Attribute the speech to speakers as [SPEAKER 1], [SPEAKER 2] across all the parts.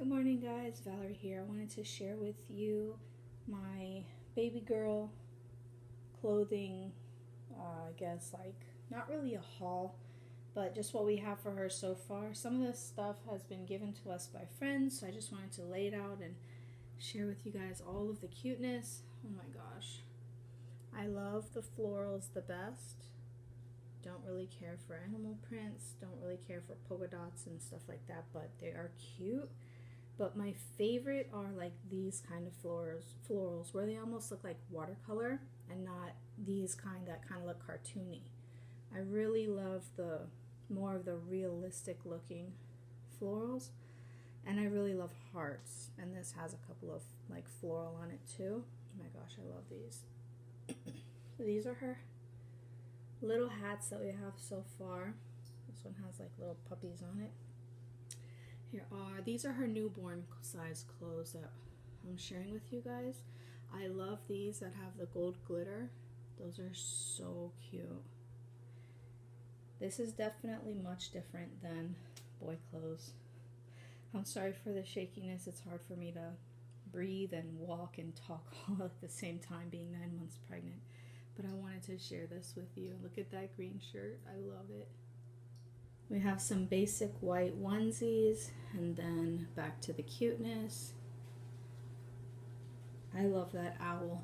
[SPEAKER 1] Good morning, guys. Valerie here. I wanted to share with you my baby girl clothing, I guess like not really a haul, but just what we have for her so far. Some of this stuff has been given to us by friends, so I just wanted to lay it out and share with you guys all of the cuteness. Oh my gosh. I love the florals the best. Don't really care for animal prints, don't really care for polka dots and stuff like that, but they are cute. But my favorite are like these kind of florals where they almost look like watercolor and not these kind that kind of look cartoony. I really love the more of the realistic looking florals, and I really love hearts, and this has a couple of like floral on it too. Oh my gosh, I love these. These are her little hats that we have so far. This one has like little puppies on it. These are her newborn size clothes that I'm sharing with you guys. I love these that have the gold glitter. Those are so cute. This is definitely much different than boy clothes. I'm sorry for the shakiness. It's hard for me to breathe and walk and talk all at the same time being 9 months pregnant. But I wanted to share this with you. Look at that green shirt. I love it. We have some basic white onesies, and then back to the cuteness. I love that owl.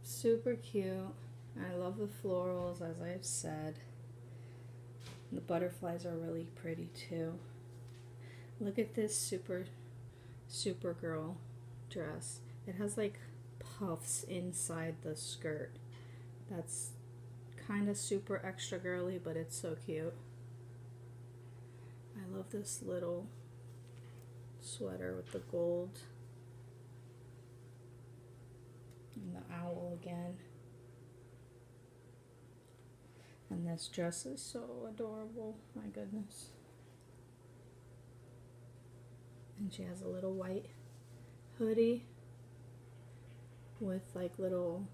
[SPEAKER 1] Super cute. I love the florals, as I've said. The butterflies are really pretty too. Look at this super girl dress. It has like puffs inside the skirt. That's kind of super extra girly, but it's so cute. I love this little sweater with the gold and the owl again. And this dress is so adorable, my goodness. And she has a little white hoodie with like little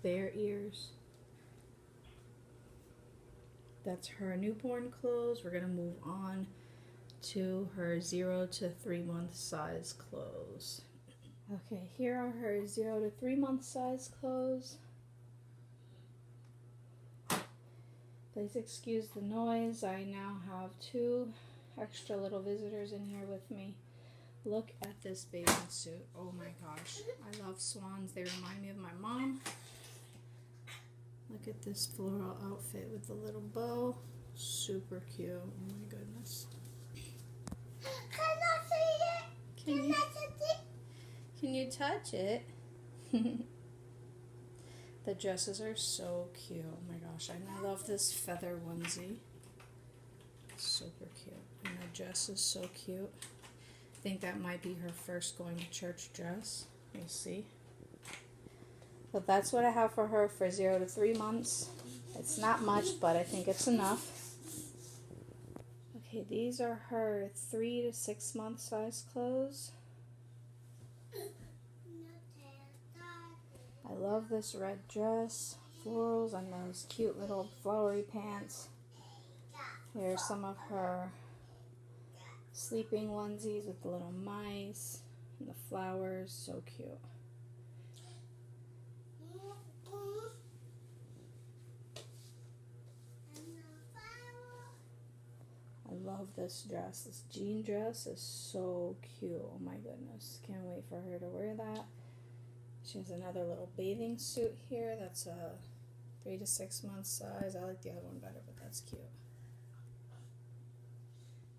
[SPEAKER 1] bear ears. That's her newborn clothes. We're gonna move on to her 0 to 3 month size clothes. Okay, here are her 0 to 3 month size clothes. Please excuse the noise. I now have 2 extra little visitors in here with me. Look at this bathing suit. Oh my gosh. I love swans. They remind me of my mom. Look at this floral outfit with the little bow. Super cute. Oh my goodness. Can you touch it? The dresses are so cute. Oh my gosh. And I love this feather onesie. Super cute. And the dress is so cute. I think that might be her first going to church dress. We'll see. But that's what I have for her for 0 to 3 months. It's not much, but I think it's enough. Okay, these are her 3 to 6 month size clothes. I love this red dress, florals, and those cute little flowery pants. Here's some of her sleeping onesies with the little mice and the flowers. So cute. I love this dress. This jean dress is so cute. Oh my goodness. Can't wait for her to wear that. She has another little bathing suit here. That's a 3 to 6 month size. I like the other one better, but that's cute.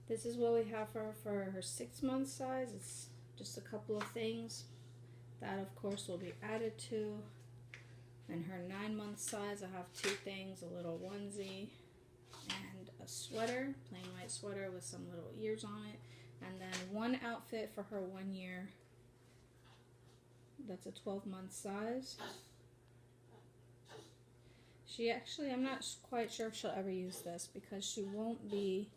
[SPEAKER 1] This is what we have for her 6 month size. It's just a couple of things. That, of course, will be added to. And her 9 month size, I have 2 things. A little onesie and a sweater, plain white sweater with some little ears on it, and then 1 outfit for her 1 year. That's a 12 month size. She actually, I'm not quite sure if she'll ever use this because she won't be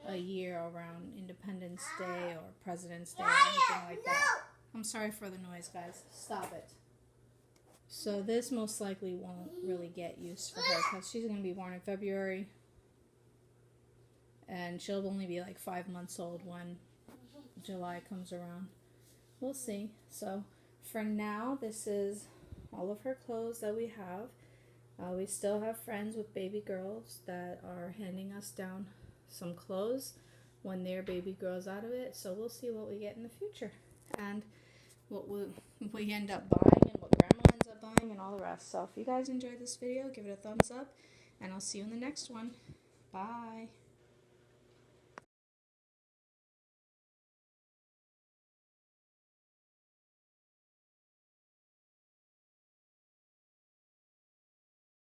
[SPEAKER 1] a year around Independence Day or President's Day or anything like that. I'm sorry for the noise, guys. Stop it. So this most likely won't really get used for her because she's going to be born in February. And she'll only be like 5 months old when July comes around. We'll see. So for now, this is all of her clothes that we have. We still have friends with baby girls that are handing us down some clothes when their baby grows out of it. So we'll see what we get in the future and what we end up buying and what grandma ends up buying and all the rest. So if you guys enjoyed this video, give it a thumbs up and I'll see you in the next one. Bye.